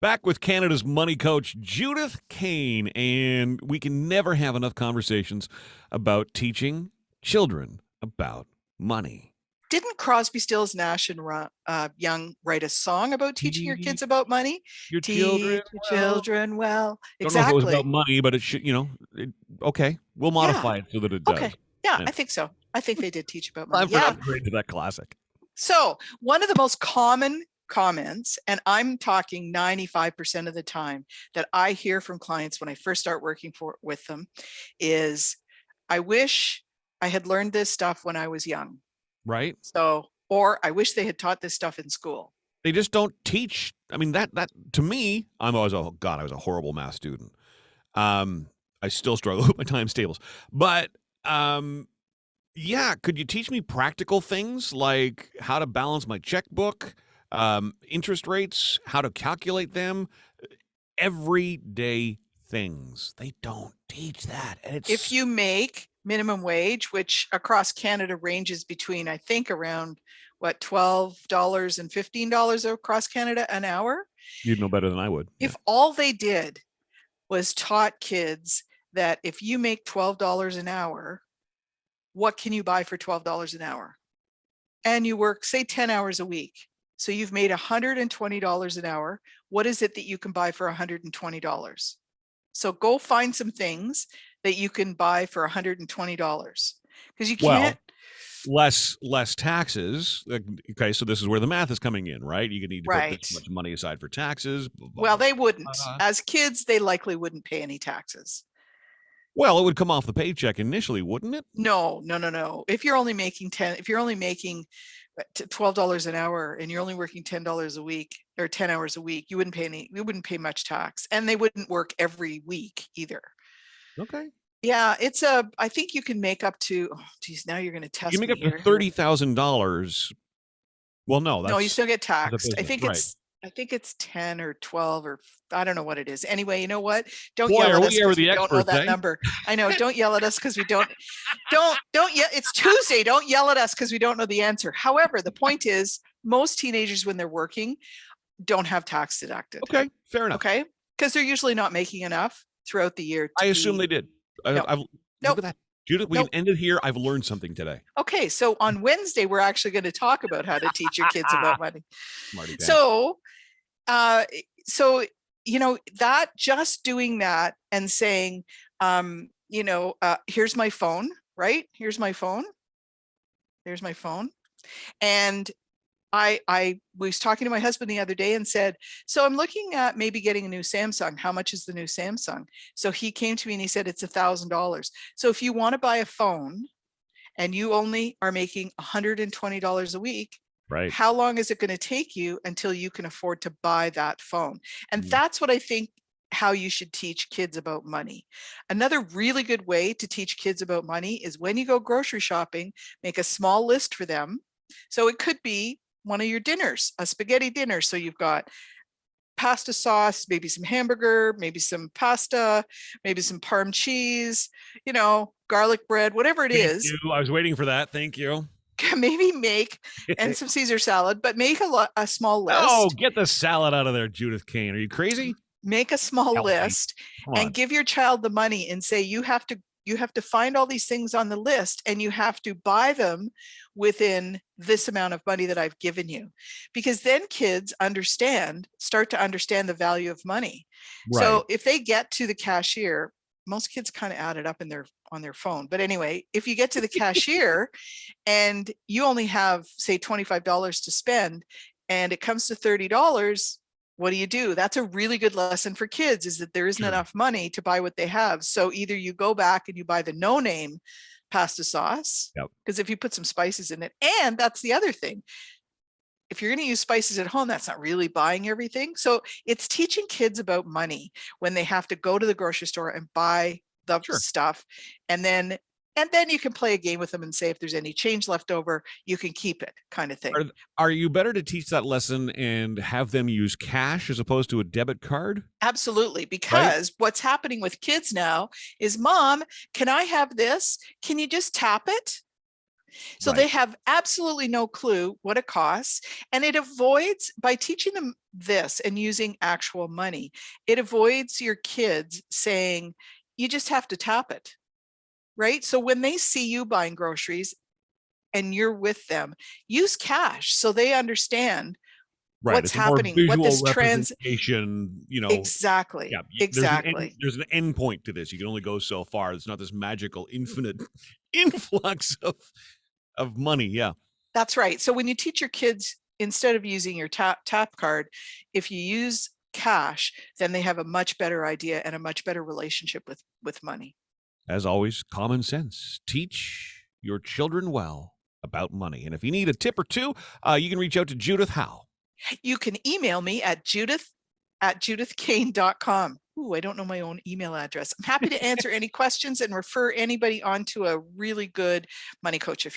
Back with Canada's money coach, Judith Kane, and we can never have enough conversations about teaching children about money. Didn't Crosby, Stills, Nash and Young write a song about teaching your kids Teach about money? your children Teach your well. children well. Don't know if it was about Exactly. money, but it should, okay, we'll Yeah. modify it so that it does. Okay. Yeah, Yeah. I think so. I think they did teach about money. Time for an Yeah. upgrade to that classic. So one of the most common comments, and I'm talking 95% of the time that I hear from clients when I first start working with them is, I wish I had learned this stuff when I was young. Right? So, or I wish they had taught this stuff in school. They just don't teach. I mean, that to me, I was a horrible math student. I still struggle with my times tables. But yeah, could you teach me practical things like how to balance my checkbook, interest rates, how to calculate them, everyday things? They don't teach that. And if you make minimum wage, which across Canada ranges between, I think, around what, $12 and $15 across Canada an hour. You'd know better than I would. If all they did was taught kids that if you make $12 an hour, what can you buy for $12 an hour? And you work, say, 10 hours a week. So you've made $120 an hour. What is it that you can buy for $120? So go find some things that you can buy for $120, because you can't. Less taxes. Okay, so this is where the math is coming in, right? You need to put this much money aside for taxes. Well, they wouldn't. As kids, they likely wouldn't pay any taxes. Well, it would come off the paycheck initially, wouldn't it? No. If you're only making $12 an hour and you're only working $10 a week or 10 hours a week, you wouldn't pay much tax, and they wouldn't work every week either. Okay. Yeah, I think you can make up to, now you're going to test me. You make up to $30,000. Well, no, you still get taxed. I think it's 10 or 12 or I don't know what it is. Anyway, you know what? Don't yell at us because we don't know that number. I know. Don't yell at us because we don't yell. It's Tuesday. Don't yell at us because we don't know the answer. However, the point is, most teenagers, when they're working, don't have tax deducted. Okay, fair enough. Okay, because they're usually not making enough throughout the year. I assume they did. Look at that. Judith, we ended here. I've learned something today. Okay, so on Wednesday, we're actually going to talk about how to teach your kids about money. So, that just doing that and saying, here's my phone, right? Here's my phone. And I was talking to my husband the other day and said, so I'm looking at maybe getting a new Samsung. How much is the new Samsung? So he came to me and he said, it's $1,000. So if you want to buy a phone and you only are making $120 a week, right? How long is it going to take you until you can afford to buy that phone? And that's what I think how you should teach kids about money. Another really good way to teach kids about money is when you go grocery shopping, make a small list for them. So it could be one of your dinners, a spaghetti dinner. So you've got pasta sauce, maybe some hamburger, maybe some pasta, maybe some Parm cheese, garlic bread, whatever it is. I was waiting for that. Thank you. Maybe and some Caesar salad, but make a small list. Oh, get the salad out of there, Judith Kane. Are you crazy? Make a small list and give your child the money and say, you have to find all these things on the list and you have to buy them within this amount of money that I've given you, because then kids start to understand the value of money. Right. So if they get to the cashier, most kids kind of add it up on their phone. But anyway, if you get to the cashier and you only have, say, $25 to spend and it comes to $30, what do? That's a really good lesson for kids, is that there isn't enough money to buy what they have. So either you go back and you buy the no-name pasta sauce, because if you put some spices in it, and that's the other thing, if you're going to use spices at home, that's not really buying everything. So it's teaching kids about money when they have to go to the grocery store and buy the stuff. And then you can play a game with them and say, if there's any change left over, you can keep it, kind of thing. Are you better to teach that lesson and have them use cash as opposed to a debit card? Absolutely. Because what's happening with kids now is, Mom, can I have this? Can you just tap it? So they have absolutely no clue what it costs. And it avoids, by teaching them this and using actual money, it avoids your kids saying, you just have to tap it, right? So when they see you buying groceries and you're with them, use cash so they understand what's happening, what this representation, exactly. Yeah, exactly. There's an end point to this. You can only go so far. It's not this magical infinite influx of money. Yeah, that's right. So when you teach your kids, instead of using your tap card, if you use cash, then they have a much better idea and a much better relationship with money. As always, common sense. Teach your children well about money. And if you need a tip or two, you can reach out to Judith. How? You can email me at judith@judithkane.com. Ooh, I don't know my own email address. I'm happy to answer any questions and refer anybody on to a really good money coach if you want.